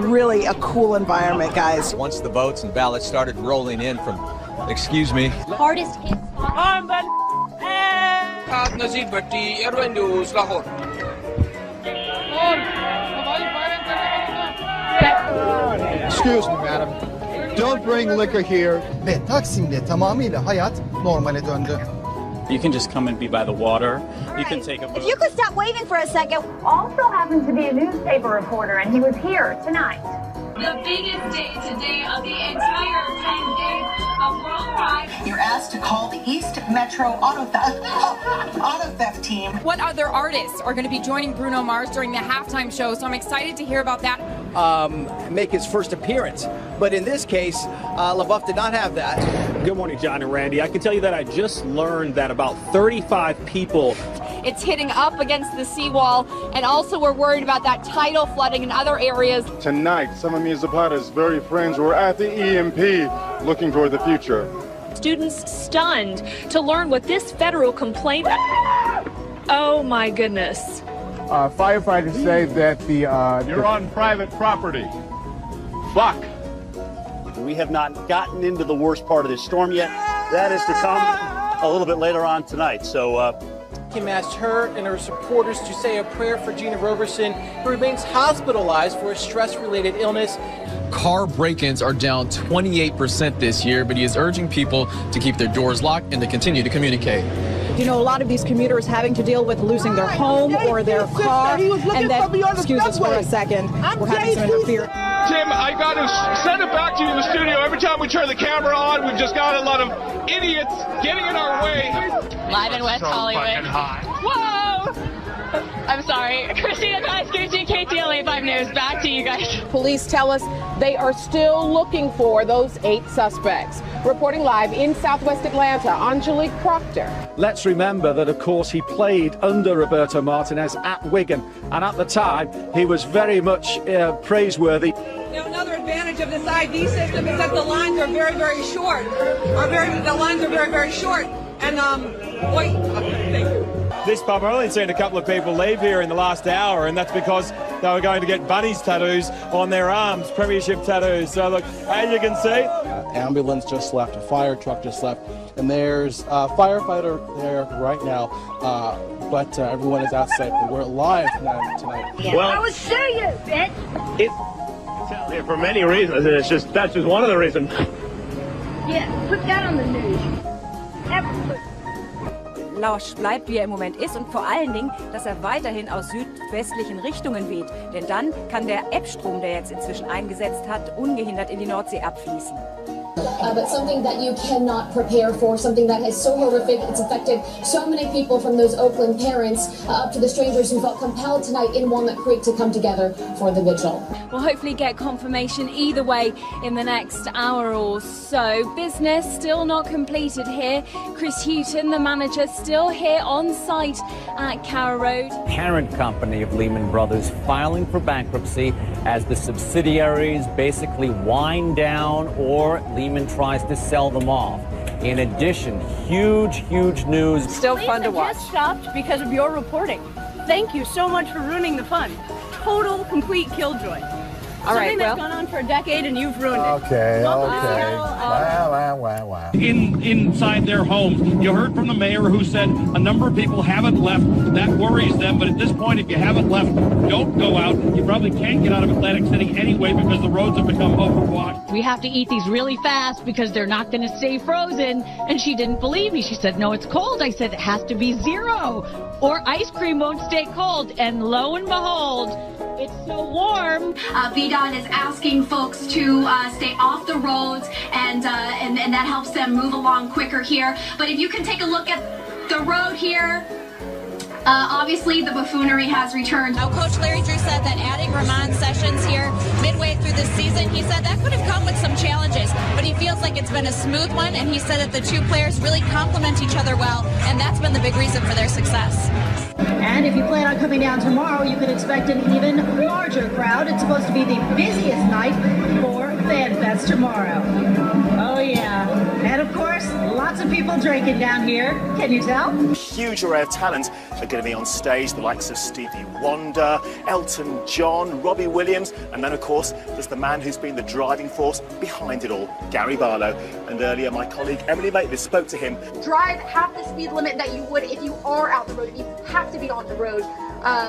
really a cool environment, guys. Once the votes and ballots started rolling in from, excuse me. Hardest hit. Excuse me, madam. Don't bring liquor here. Ve Taksim'de tamamıyla hayat normale döndü. You can just come and be by the water. You can take a boat. If you could stop waving for a second. Also happens to be a newspaper reporter, and he was here tonight. The biggest day today of the entire 10 days of worldwide. You're asked to call the East Metro auto theft team. What other artists are going to be joining Bruno Mars during the halftime show? So I'm excited to hear about that. Make his first appearance. But in this case, LaBeouf did not have that. Good morning, John and Randy. I can tell you that I just learned that about 35 people. It's hitting up against the seawall, and also we're worried about that tidal flooding in other areas. Tonight, some of Ms. Zapata's very friends were at the EMP looking toward the future. Students stunned to learn what this federal complaint... Oh, my goodness. Firefighters say that You're on private property. Fuck. We have not gotten into the worst part of this storm yet. That is to come a little bit later on tonight. So, Kim asked her and her supporters to say a prayer for Gina Roberson, who remains hospitalized for a stress-related illness. Car break-ins are down 28% this year, but he is urging people to keep their doors locked and to continue to communicate. You know, a lot of these commuters having to deal with losing their home or their car, and then, excuse us for a second, we're having some interference. Tim, I got to send it back to you in the studio. Every time we turn the camera on, we've just got a lot of idiots getting in our way. Live in West Hollywood. Whoa! I'm sorry. Christina Kaiskouchi, KTLA 5 News. Back to you guys. Police tell us they are still looking for those 8 suspects. Reporting live in Southwest Atlanta, Angelique Proctor. Let's remember that, of course, he played under Roberto Martinez at Wigan, and at the time, he was very much praiseworthy. You know, another advantage of this ID system is that the lines are very, very short. The lines are very, very short. And, thank you. This pub, I've only seen a couple of people leave here in the last hour, and that's because they were going to get bunnies tattoos on their arms, premiership tattoos. So look, as you can see, Ambulance just left, a fire truck just left, and there's a firefighter there right now, but everyone is outside. We're live tonight. Well, I will show you, bitch. For many reasons, and that's just one of the reasons. Yeah, put that on the news. Lausch bleibt, wie er im Moment ist, und vor allen Dingen, dass er weiterhin aus südwestlichen Richtungen weht. Denn dann kann der Ebbstrom, der jetzt inzwischen eingesetzt hat, ungehindert in die Nordsee abfließen. But something that you cannot prepare for, something that is so horrific, it's affected so many people, from those Oakland parents up to the strangers who felt compelled tonight in Walnut Creek to come together for the vigil. We'll hopefully get confirmation either way in the next hour or so. Business still not completed here. Chris Houghton, the manager, still here on site at Carrow Road. Parent company of Lehman Brothers filing for bankruptcy as the subsidiaries basically wind down or Lehman tries to sell them off. In addition, huge news. Still fun to watch. Just stopped because of your reporting. Thank you so much for ruining the fun. Total, complete killjoy. All right, Something that's gone on for a decade and you've ruined it. Okay. Wow. Inside their homes. You heard from the mayor who said a number of people haven't left. That worries them, but at this point, if you haven't left, don't go out. You probably can't get out of Atlantic City anyway because the roads have become overwashed. We have to eat these really fast because they're not going to stay frozen. And she didn't believe me. She said, no, it's cold. I said, it has to be 0 or ice cream won't stay cold. And lo and behold, it's so warm. VDOT is asking folks to stay off the roads, and that helps them move along quicker here. But if you can take a look at the road here, obviously the buffoonery has returned. Now, Coach Larry Drew said that adding Ramon Sessions here midway through the season, he said that could have come with some challenges, but he feels like it's been a smooth one, and he said that the two players really complement each other well, and that's been the big reason for their success. And if you plan on coming down tomorrow, you can expect an even larger crowd. It's supposed to be the busiest night for FanFest tomorrow. Oh, yeah. And, of course, lots of some people drinking down here. Can you tell? A huge array of talent are going to be on stage, the likes of Stevie Wonder, Elton John, Robbie Williams, and then of course there's the man who's been the driving force behind it all, Gary Barlow. And earlier my colleague Emily Maitlis spoke to him. Drive half the speed limit that you would if you are out the road, if you have to be on the road.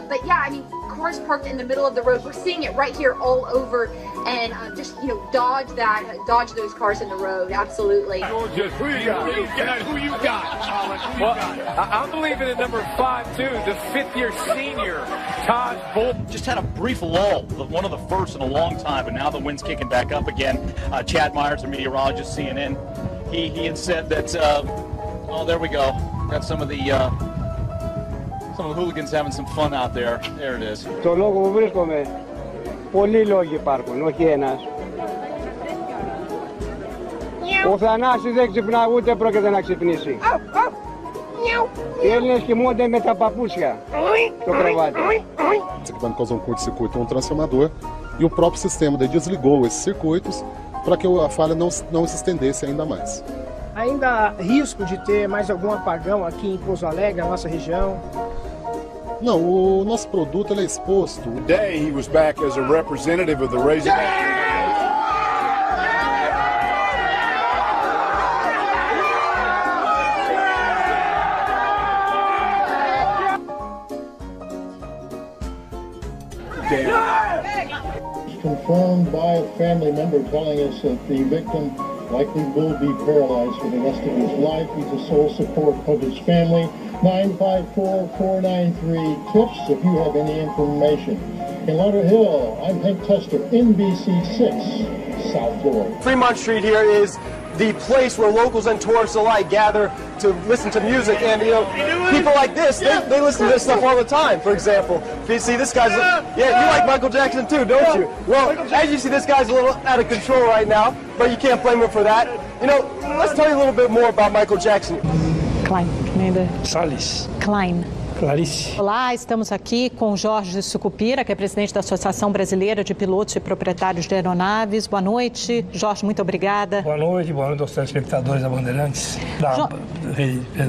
But yeah, I mean, cars parked in the middle of the road. We're seeing it right here all over, and just, you know, dodge those cars in the road. Absolutely. Georgia, who you got? Well, I'm believing in number 5 too, the 5th-year senior, Todd Bull. Just had a brief lull, one of the first in a long time, but now the wind's kicking back up again. Chad Myers, a meteorologist, CNN, he had said that. Oh, there we go. Got some of the hooligans having some fun out there. There it is. Το λόγο που βρίσκομαι, πολλοί λόγοι υπάρχουν, όχι ένας. Ο Θανάσης δεν ξυπνά, ούτε πρόκειται να ξυπνήσει. Οι Έλληνες κοιμούνται με τα παπούτσια στο κρεβάτι. Isso aqui vai causar um curto-circuito ou um transformador, e o próprio sistema desligou esses circuitos para que a falha não se estendesse ainda mais. Ainda há risco de ter mais algum apagão aqui em Pouso Alegre, na nossa região? Não, o nosso produto ele é exposto. Today he was back as a representative of the Razorback. Confirmed by a family member telling us that the victim likely will be paralyzed for the rest of his life. He's the sole support of his family. 954-493-TIPS if you have any information. In Lauderhill, I'm Hank Tester, NBC6, South Florida. Fremont Street here is the place where locals and tourists alike gather to listen to music, and you know, people like this, they listen to this stuff all the time. For example, if you see this guy's, you like Michael Jackson too, don't you? Well, as you see, this guy's a little out of control right now, but you can't blame him for that. You know, let's tell you a little bit more about Michael Jackson. Klein. Salles. Klein. Clarice. Olá, estamos aqui com Jorge Sucupira, que é presidente da Associação Brasileira de Pilotos e Proprietários de Aeronaves. Boa noite. Jorge, muito obrigada. Boa noite aos telespectadores da Bandeirantes,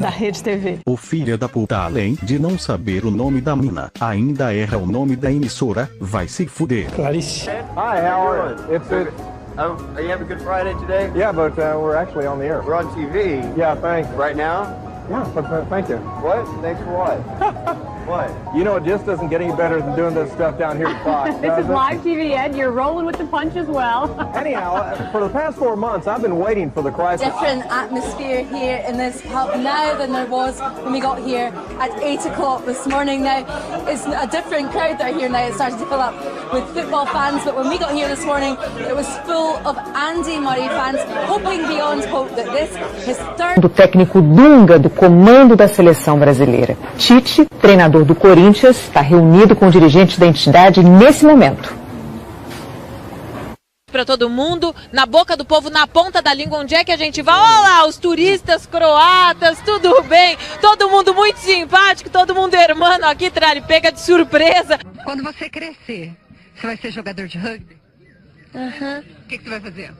da Rede TV. O filho da puta, além de não saber o nome da mina, ainda erra o nome da emissora, vai se fuder. Clarice. Hi, how are you? It's are you having a good Friday today? Yeah, but we're actually on the air. We're on TV. Yeah, thanks. Right now? Yeah, thank you. What? Thanks for what? What? You know, it just doesn't get any better than doing this stuff down here at Fox. This is live TV, Ed. You're rolling with the punch as well. Anyhow, for the past 4 months, I've been waiting for the crisis. Different atmosphere here in this pub now than there was when we got here at 8 o'clock this morning. Now, it's a different crowd that are here now. It started to fill up with football fans, but when we got here this morning, it was full of Andy Murray fans, hoping beyond hope that this, his third... Do técnico Dunga, do comando da seleção brasileira. Tite, treinador do Corinthians, está reunido com dirigentes da entidade nesse momento. Para todo mundo, na boca do povo, na ponta da língua, onde é que a gente vai? Olha lá, os turistas croatas, tudo bem, todo mundo muito simpático, todo mundo hermano aqui, Trali, pega de surpresa. Quando você crescer, você vai ser jogador de rugby? Aham. O que você vai fazer?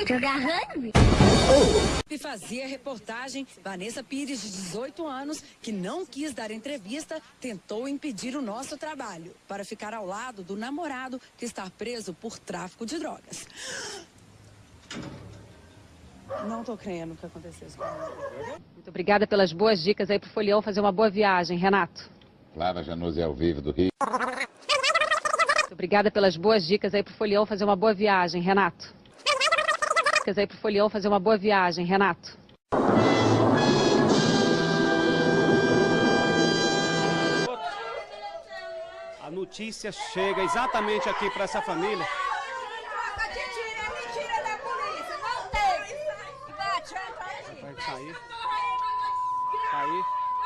Jogar rugby? E fazia reportagem, Vanessa Pires, de 18 anos, que não quis dar entrevista, tentou impedir o nosso trabalho para ficar ao lado do namorado que está preso por tráfico de drogas. Não tô crendo que aconteceu isso. Muito obrigada pelas boas dicas aí pro Folião fazer uma boa viagem, Renato. Flávia Januzzi ao vivo do Rio. Muito obrigada pelas boas dicas aí pro Folião fazer uma boa viagem, Renato. Dicas aí pro Folião fazer uma boa viagem, Renato. A notícia chega exatamente aqui para essa família. Vai sair.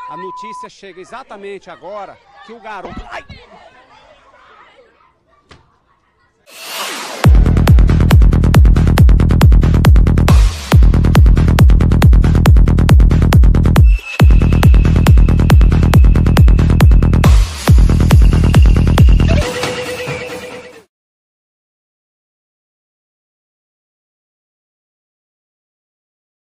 A notícia chega exatamente agora que o garoto... Ai!